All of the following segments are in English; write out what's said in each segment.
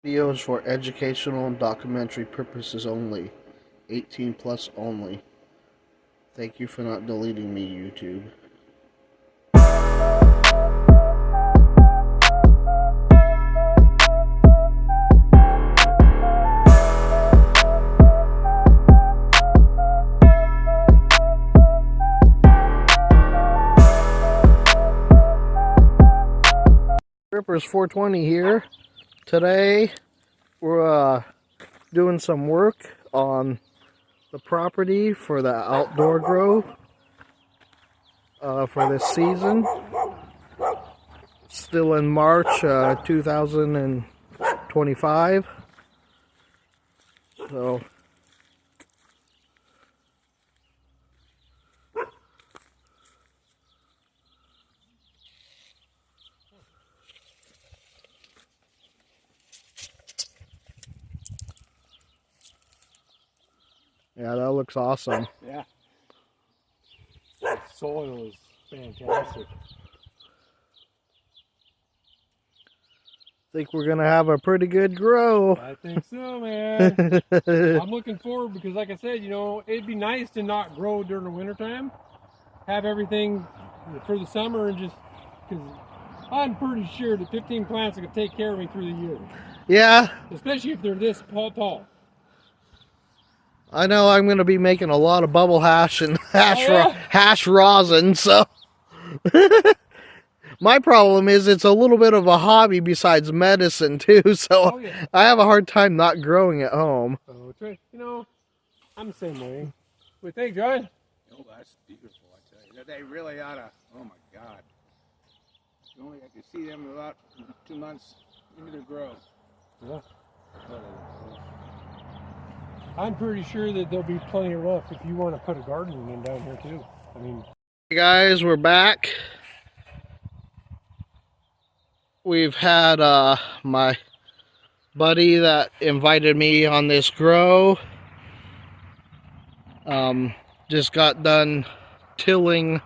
Videos for educational and documentary purposes only. 18 plus only. Thank you for not deleting me, YouTube. Rippers 420 here. Today we're doing some work on the property for the outdoor grow for this season. Still in March 2025. So yeah, that looks awesome. Yeah. The soil is fantastic. Think we're gonna have a pretty good grow. I think so, man. I'm looking forward because, like I said, it'd be nice to not grow during the wintertime. Have everything for the summer and just, because I'm pretty sure that 15 plants are going to take care of me through the year. Yeah. Especially if they're this tall. I know I'm going to be making a lot of bubble hash and hash rosin, so my problem is it's a little bit of a hobby besides medicine too, so I have a hard time not growing at home. Oh, I'm the same way. What do you think, John? Oh, that's beautiful, I tell you. They really ought to, oh my God. If only I could see them about 2 months into their growth. Yeah. I'm pretty sure that there'll be plenty of rough if you want to put a garden in down here too. Hey guys, we're back. We've had my buddy that invited me on this grow. Just got done tilling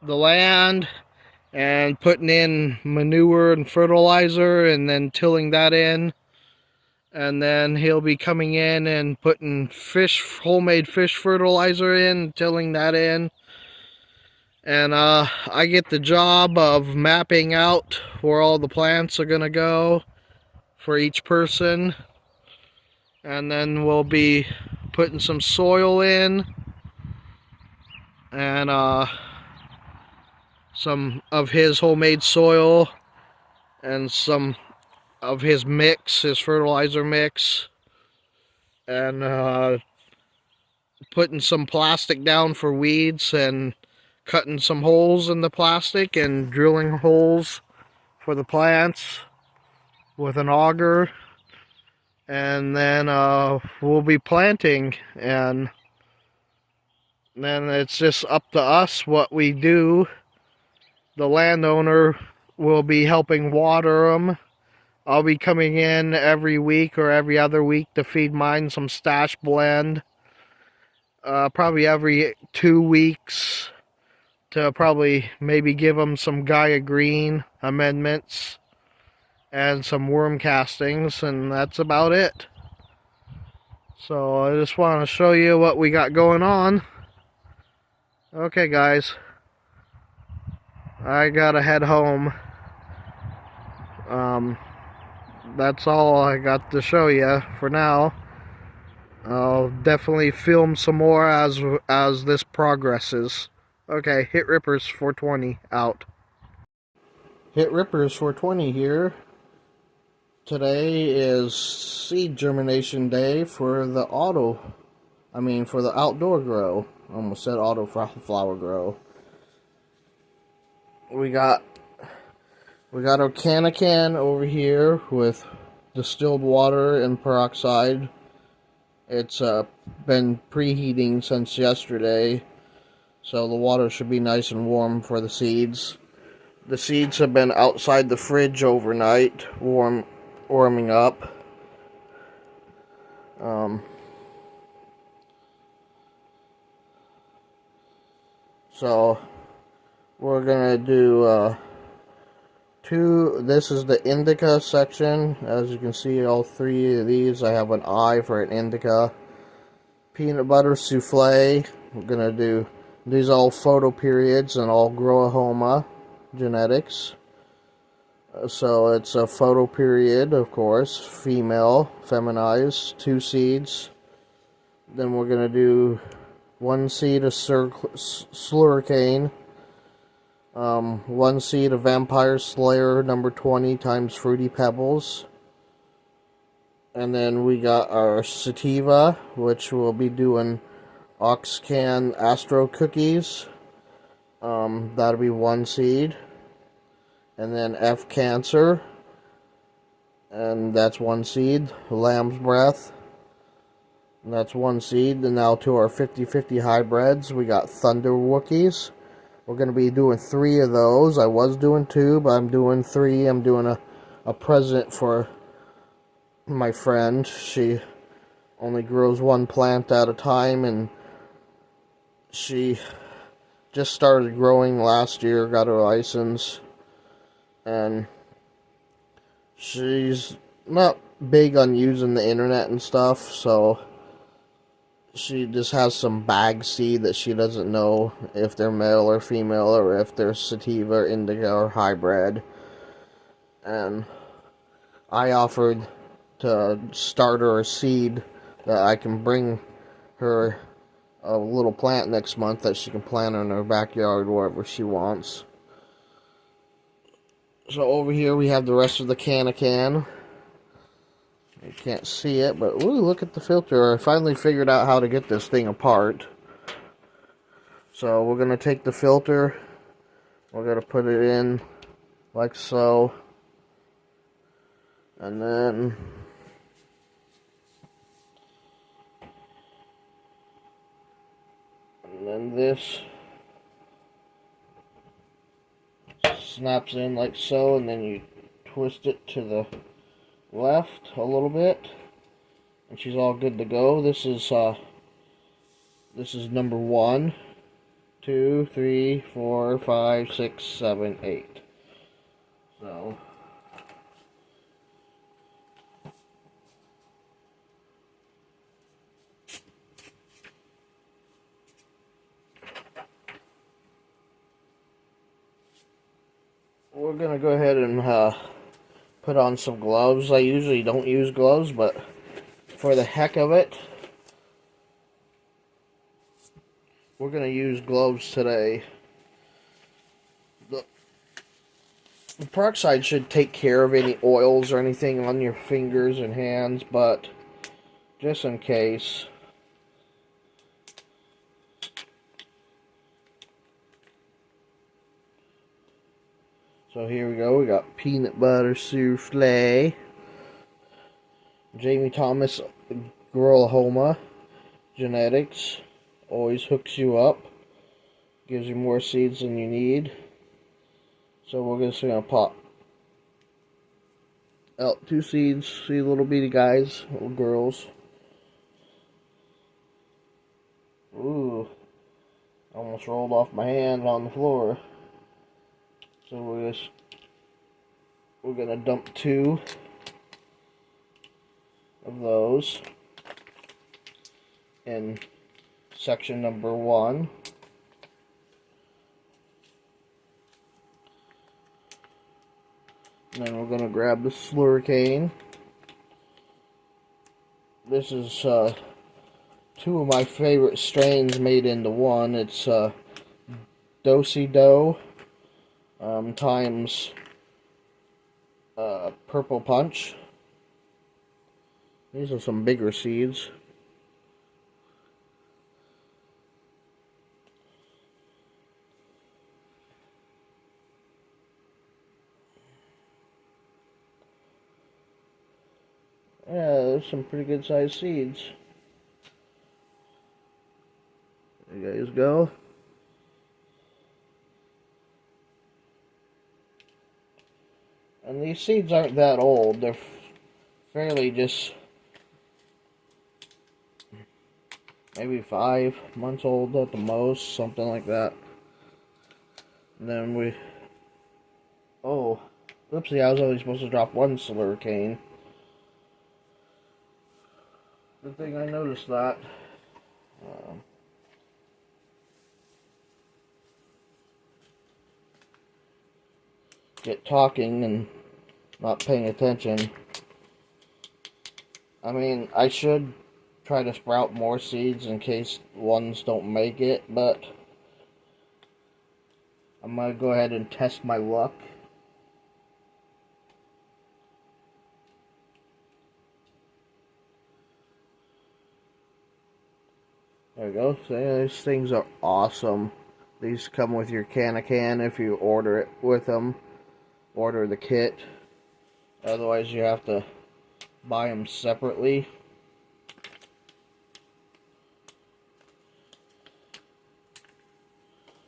the land and putting in manure and fertilizer and then tilling that in. And then he'll be coming in and putting homemade fish fertilizer in, tilling that in. And I get the job of mapping out where all the plants are gonna go for each person. And then we'll be putting some soil in and some of his homemade soil and some of his mix, his fertilizer mix, and putting some plastic down for weeds and cutting some holes in the plastic and drilling holes for the plants with an auger. And then we'll be planting, and then it's just up to us what we do. The landowner will be helping water them. I'll be coming in every week or every other week to feed mine some stash blend. Probably every 2 weeks to probably maybe give them some Gaia Green amendments and some worm castings, and that's about it. So I just want to show you what we got going on. Okay guys, I gotta head home. That's all I got to show you for now. I'll definitely film some more as this progresses. Okay, Hit Rippers 420 out. Hit Rippers 420 here. Today is seed germination day for the for the outdoor grow. I almost said auto flower grow. We got our can over here with distilled water and peroxide. It's been preheating since yesterday, so the water should be nice and warm for the seeds. The seeds have been outside the fridge overnight, warming up. So we're gonna do This is the indica section. As you can see, all three of these, I have an eye for an indica. Peanut butter souffle. We're gonna do these all photo periods and all Growlahoma genetics. So it's a photo period, of course, female, feminized, 2 seeds. Then we're gonna do 1 seed of slurricane. 1 seed of Vampire Slayer number 20 times Fruity Pebbles. And then we got our sativa, which we'll be doing Oxcan Astro Cookies. That'll be 1 seed. And then F Cancer, and that's 1 seed. Lamb's Breath, and that's 1 seed. And now to our 50-50 hybrids, we got Thunder Wookiees. We're going to be doing 3 of those. I was doing 2, but I'm doing 3. I'm doing a present for my friend. She only grows 1 plant at a time, and she just started growing last year, got her license, and she's not big on using the internet and stuff, so she just has some bag seed that she doesn't know if they're male or female, or if they're sativa or indica or hybrid. And I offered to start her a seed that I can bring her a little plant next month that she can plant in her backyard wherever she wants. So over here we have the rest of the can. You can't see it, but ooh, look at the filter. I finally figured out how to get this thing apart. So we're going to take the filter, we're going to put it in like so, and then this snaps in like so, and then you twist it to the left a little bit, and she's all good to go. This is number 1, 2, 3, 4, 5, 6, 7, 8. So we're gonna go ahead and put on some gloves. I usually don't use gloves, but for the heck of it, we're going to use gloves today. The peroxide should take care of any oils or anything on your fingers and hands, but just in case. So here we go. We got peanut butter souffle. Jamie Thomas, Growlahoma genetics. Always hooks you up. Gives you more seeds than you need. So we're just going to pop out 2 seeds. See little bitty guys, little girls. Ooh. Almost rolled off my hand on the floor. So we're gonna dump 2 of those in section number 1. And then we're gonna grab the slurricane. This is 2 of my favorite strains made into one. It's Do-si-do times Purple Punch. These are some bigger seeds. Yeah, there's some pretty good sized seeds. There you guys go. And these seeds aren't that old. They're fairly just maybe 5 months old at the most, something like that. And then oh, Oopsie, I was only supposed to drop one slurricane. Good thing I noticed that. Get talking and not paying attention. I mean, I should try to sprout more seeds in case ones don't make it, but I'm going to go ahead and test my luck. There we go. So these things are awesome. These come with your can if you order it with them. Order the kit. Otherwise you have to buy them separately.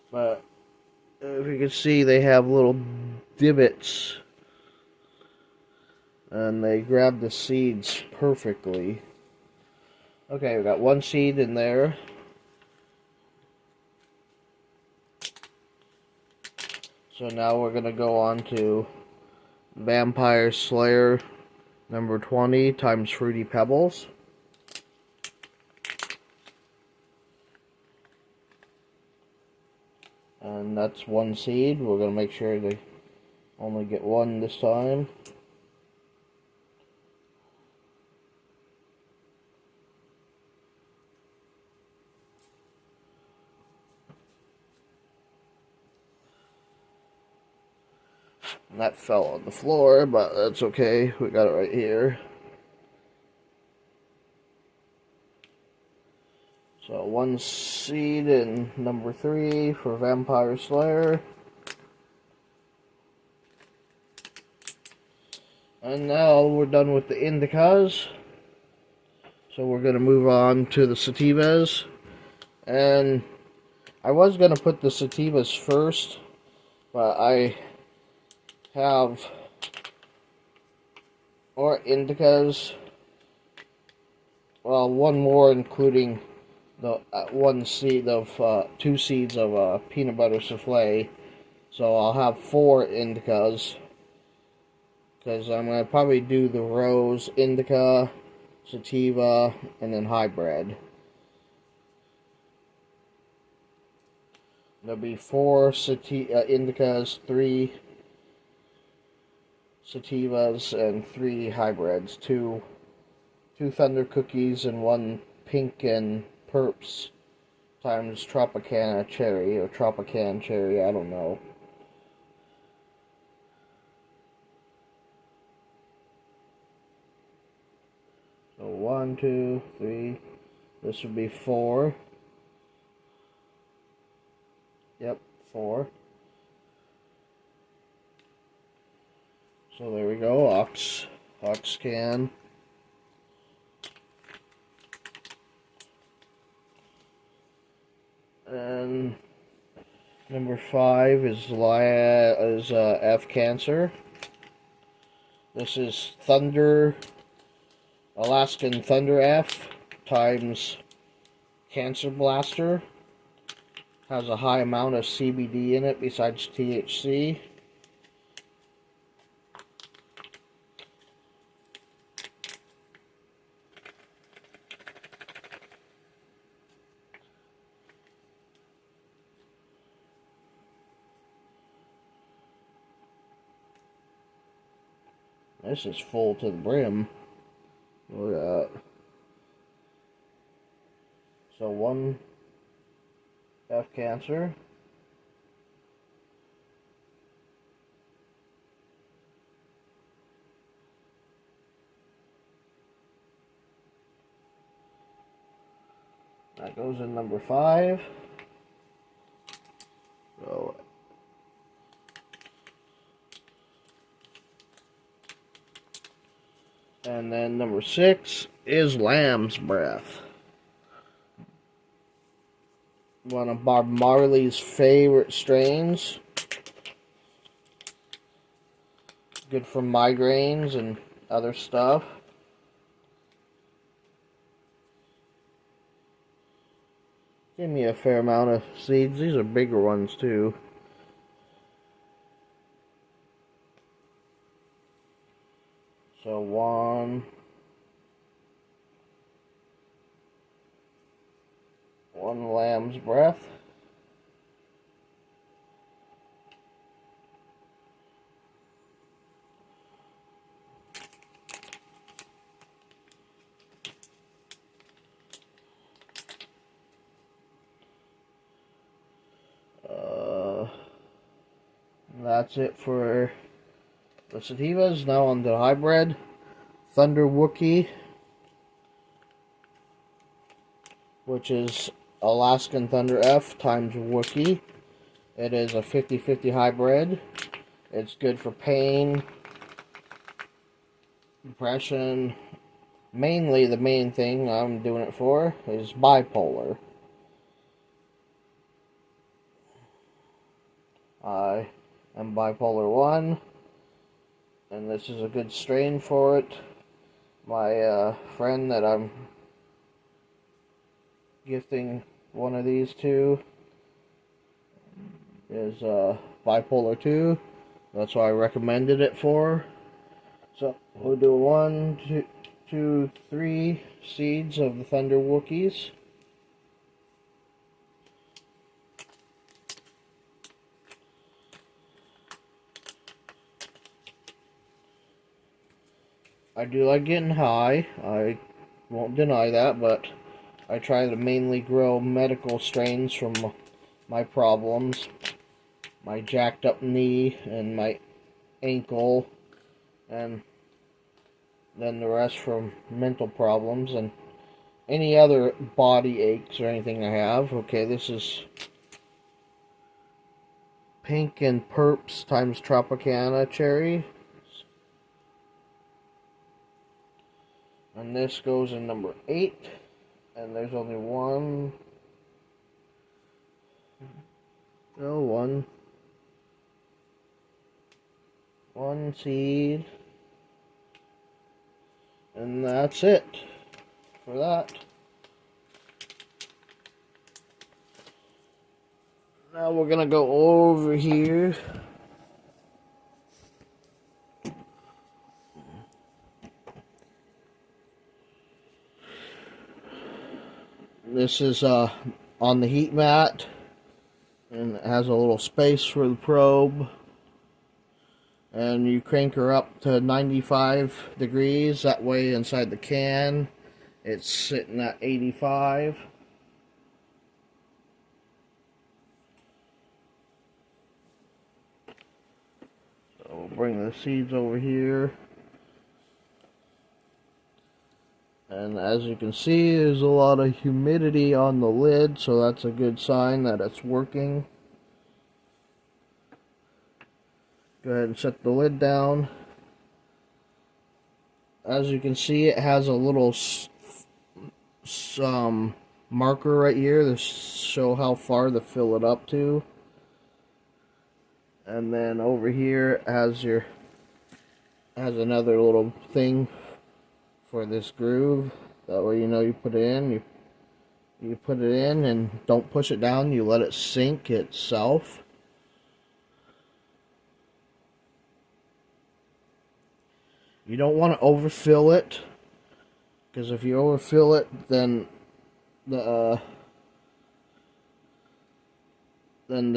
But if you can see, they have little divots. And they grab the seeds perfectly. Okay, we got one seed in there. So now we're going to go on to Vampire Slayer number 20 times Fruity Pebbles. And that's one seed. We're going to make sure they only get one this time. And that fell on the floor, but that's okay. We got it right here. So one seed in number 3 for Vampire Slayer. And now we're done with the indicas. So we're going to move on to the sativas. And I was going to put the sativas first, but I have more indicas. Well, one more, including the one seed of 2 seeds of peanut butter souffle. So I'll have 4 indicas, because I'm going to probably do the rose, indica, sativa, and then hybrid. There'll be 4 indicas, 3 sativas, and 3 hybrids. 2 Thunder Cookies and 1 Pink and Perps times Tropicana Cherry, or Tropican Cherry, I don't know. So 1, 2, 3, this would be 4. Yep, 4. So there we go, ox can. And number 5 is F Cancer. This is Alaskan Thunder F times Cancer Blaster. Has a high amount of CBD in it besides THC. This is full to the brim. Look at that. So 1 F Cancer. That goes in number 5. So and then number 6 is Lamb's Breath. One of Bob Marley's favorite strains. Good for migraines and other stuff. Give me a fair amount of seeds. These are bigger ones too. So one lamb's breath. That's it for the sativas. Now on the hybrid, Thunder Wookie, which is Alaskan Thunder F times Wookie. It is a 50-50 hybrid. It's good for pain, depression. Mainly, the main thing I'm doing it for is bipolar. I am bipolar 1, and this is a good strain for it. My friend that I'm gifting one of these to is bipolar 2. That's why I recommended it for. So we'll do 1, 2, 3 seeds of the Thunder Wookiees. I do like getting high. I won't deny that, but I try to mainly grow medical strains from my problems. My jacked up knee and my ankle, and then the rest from mental problems and any other body aches or anything I have. Okay, this is Pink and Perps times Tropicana Cherry. And this goes in number 8. And there's only one seed. And that's it for that. Now we're gonna go over here. This is on the heat mat, and it has a little space for the probe. And you crank her up to 95 degrees. That way inside the can, it's sitting at 85. So we'll bring the seeds over here. And as you can see, there's a lot of humidity on the lid, so that's a good sign that it's working. Go ahead and set the lid down. As you can see, it has a little marker right here to show how far to fill it up to. And then over here it has another little thing for this groove. That way you know you put it in. You put it in and don't push it down. You let it sink itself. You don't want to overfill it, because if you overfill it, then the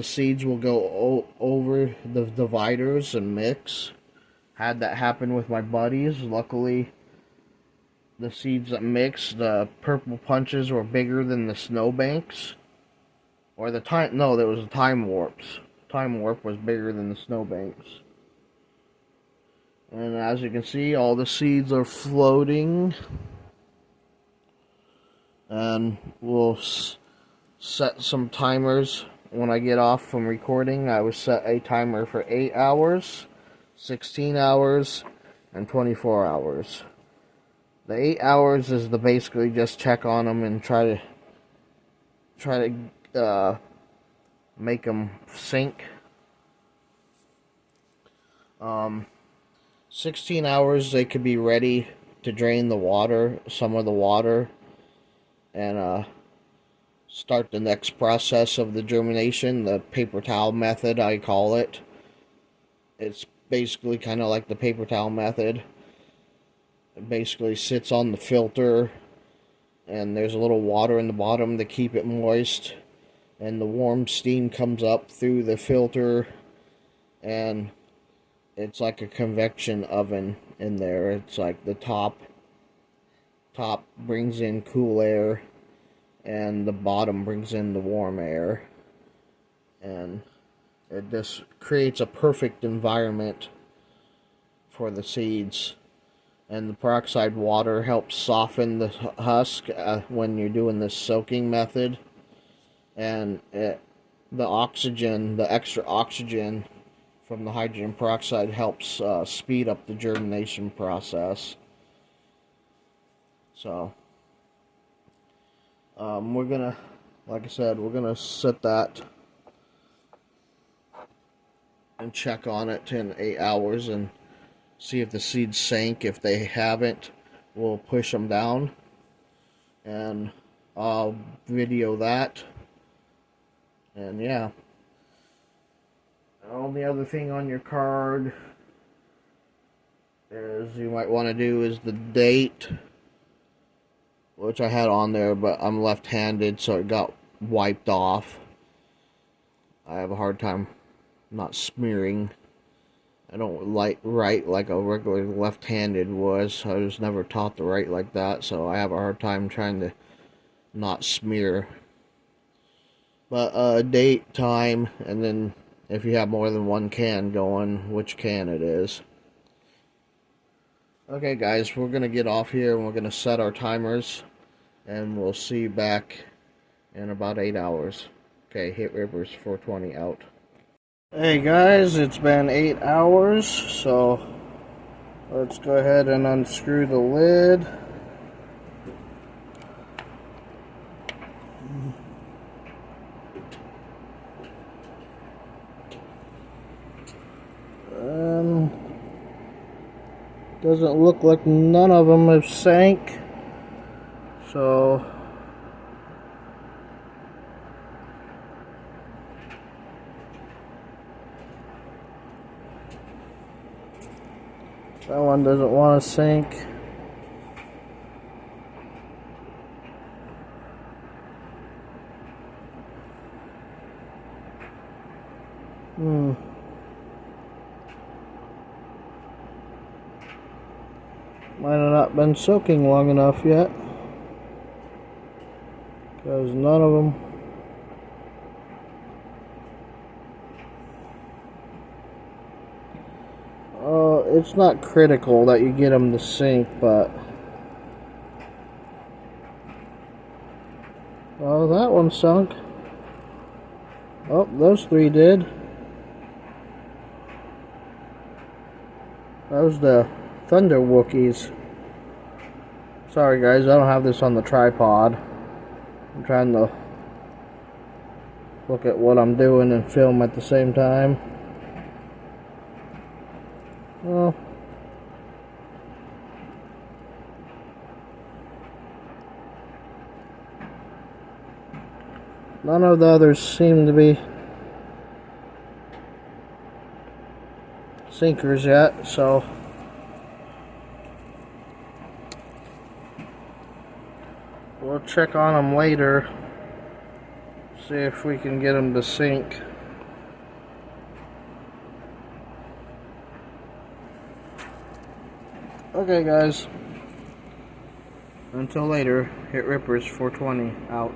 seeds will go over the dividers and mix. Had that happen with my buddies. Luckily, the seeds that mixed, the purple punches were bigger than the snowbanks. Or the time, no, there was the time warps. Time warp was bigger than the snowbanks. And as you can see, all the seeds are floating. And we'll set some timers. When I get off from recording, I will set a timer for 8 hours, 16 hours, and 24 hours. The 8 hours is to basically just check on them and try to make them sink. 16 hours, they could be ready to drain the water, some of the water, and start the next process of the germination, the paper towel method, I call it. It's basically kind of like the paper towel method. It basically sits on the filter, and there's a little water in the bottom to keep it moist, and the warm steam comes up through the filter, and it's like a convection oven in there. It's like the top brings in cool air, and the bottom brings in the warm air, and it just creates a perfect environment for the seeds. And the peroxide water helps soften the husk when you're doing this soaking method. And the oxygen, the extra oxygen from the hydrogen peroxide helps speed up the germination process. So we're gonna, like I said, we're gonna set that and check on it in 8 hours and see if the seeds sank. If they haven't, we'll push them down, and I'll video that. And yeah, the only other thing on your card is you might want to do is the date, which I had on there, but I'm left-handed, so it got wiped off. I have a hard time not smearing. I don't write like a regular left-handed was. I was never taught to write like that, so I have a hard time trying to not smear. But date, time, and then if you have more than one can going, which can it is. Okay guys, we're going to get off here and we're going to set our timers, and we'll see you back in about 8 hours. Okay, Hit Rippers 420 out. Hey guys, it's been 8 hours, so let's go ahead and unscrew the lid. Doesn't look like none of them have sank, so that one doesn't want to sink. Might have not been soaking long enough yet, because none of them. It's not critical that you get them to sink, but oh, that one sunk. Oh, those 3 did. Those the Thunder Wookiees. Sorry guys, I don't have this on the tripod. I'm trying to look at what I'm doing and film at the same time. Well, none of the others seem to be sinkers yet, so we'll check on them later, see if we can get them to sink. Okay guys, until later, Hit Rippers 420 out.